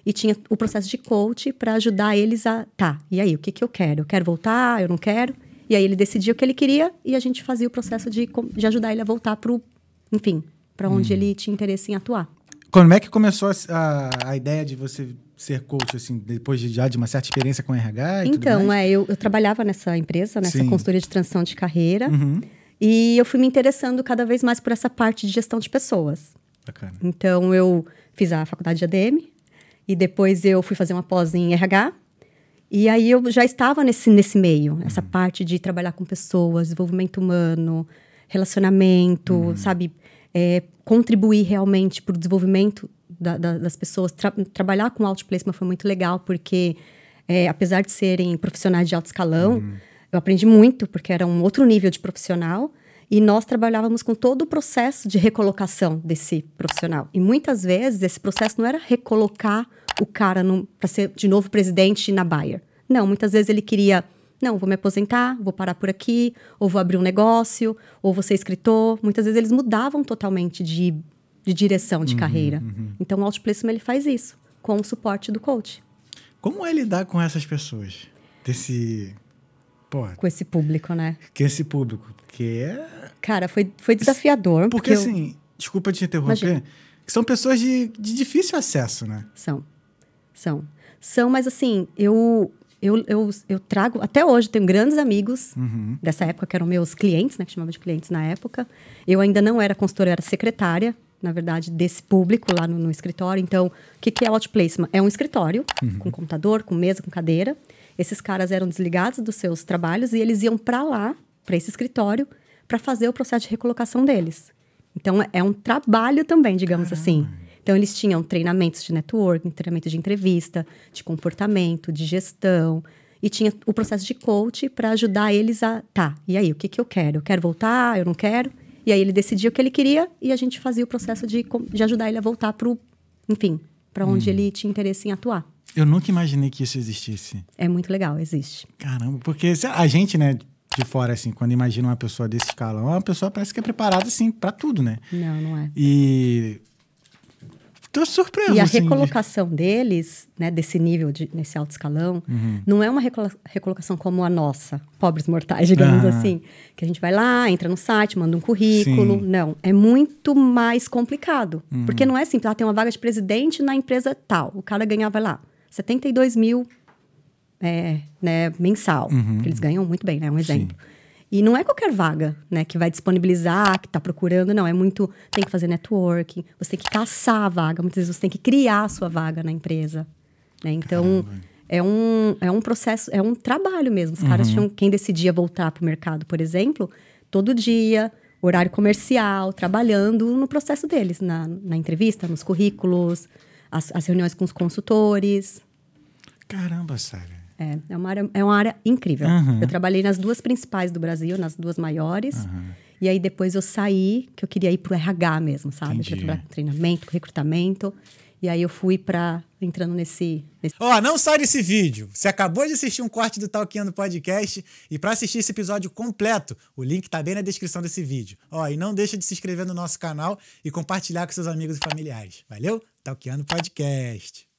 E tinha o processo de coach para ajudar eles a... Tá, e aí, o que eu quero? Eu quero voltar? Eu não quero? E aí ele decidia o que ele queria e a gente fazia o processo de ajudar ele a voltar enfim, para onde ele tinha interesse em atuar. Como é que começou a ideia de você ser coach, assim, depois já de uma certa experiência com RH e tudo mais? Eu trabalhava nessa empresa, nessa consultoria de transição de carreira. E eu fui me interessando cada vez mais por essa parte de gestão de pessoas. Bacana. Então, eu fiz a faculdade de ADM. E depois eu fui fazer uma pós em RH. E aí eu já estava nesse meio. Essa parte de trabalhar com pessoas, desenvolvimento humano, relacionamento, sabe? Contribuir realmente para o desenvolvimento das pessoas. Trabalhar com outplacement foi muito legal, porque apesar de serem profissionais de alto escalão, eu aprendi muito, porque era um outro nível de profissional. E nós trabalhávamos com todo o processo de recolocação desse profissional. E muitas vezes esse processo não era recolocar o cara para ser de novo presidente na Bayer. Não, muitas vezes ele queria... Não, vou me aposentar, vou parar por aqui, ou vou abrir um negócio, ou vou ser escritor. Muitas vezes eles mudavam totalmente de direção de carreira. Então, o Outplacement, ele faz isso, com o suporte do coach. Como é lidar com essas pessoas? Com esse público, né? Com esse público, que é... Cara, foi desafiador. Porque assim, desculpa te interromper, são pessoas de difícil acesso, né? São, mas assim, eu trago... Até hoje, tenho grandes amigos dessa época, que eram meus clientes, né? Que chamavam de clientes na época. Eu ainda não era consultora, eu era secretária, na verdade, desse público lá no escritório. Então, o que é Outplacement? É um escritório, com computador, com mesa, com cadeira. Esses caras eram desligados dos seus trabalhos e eles iam para lá, para esse escritório, para fazer o processo de recolocação deles. Então, é um trabalho também, digamos assim. Então, eles tinham treinamentos de networking, treinamento de entrevista, de comportamento, de gestão. E tinha o processo de coach para ajudar eles a... Tá, e aí, o que eu quero? Eu quero voltar? Eu não quero? E aí, ele decidia o que ele queria e a gente fazia o processo de ajudar ele a voltar para onde ele tinha interesse em atuar. Eu nunca imaginei que isso existisse. É muito legal, existe. Caramba, porque a gente, né, de fora, assim, quando imagina uma pessoa desse escalão, uma pessoa parece que é preparada, assim, pra tudo, né? Não é. E... tô surpreso, E a assim, recolocação deles, né, desse nível, nesse alto escalão, não é uma recolocação como a nossa, pobres mortais, digamos assim. Que a gente vai lá, entra no site, manda um currículo. Sim. Não, é muito mais complicado. Porque não é simples, tem uma vaga de presidente na empresa tal. O cara ganhava lá 72 mil né, mensal. Que eles ganham muito bem, né? Um exemplo. Sim. E não é qualquer vaga, né, que vai disponibilizar, que está procurando, não. É muito... Tem que fazer networking, você tem que caçar a vaga. Muitas vezes você tem que criar a sua vaga na empresa. Né? Então, é um processo, é um trabalho mesmo. Os caras tinham... Quem decidia voltar para o mercado, por exemplo, todo dia, horário comercial, trabalhando no processo deles. Na entrevista, nos currículos, as reuniões com os consultores. Caramba, Sara. É uma área incrível. Eu trabalhei nas duas principais do Brasil, nas duas maiores. E aí, depois eu saí, que eu queria ir pro RH mesmo, sabe? Eu queria trabalhar com treinamento, com recrutamento. E aí, eu fui entrando nesse... Não sai desse vídeo. Você acabou de assistir um corte do Talkando Podcast. E para assistir esse episódio completo, o link tá bem na descrição desse vídeo. E não deixa de se inscrever no nosso canal e compartilhar com seus amigos e familiares. Valeu? Talkando Podcast.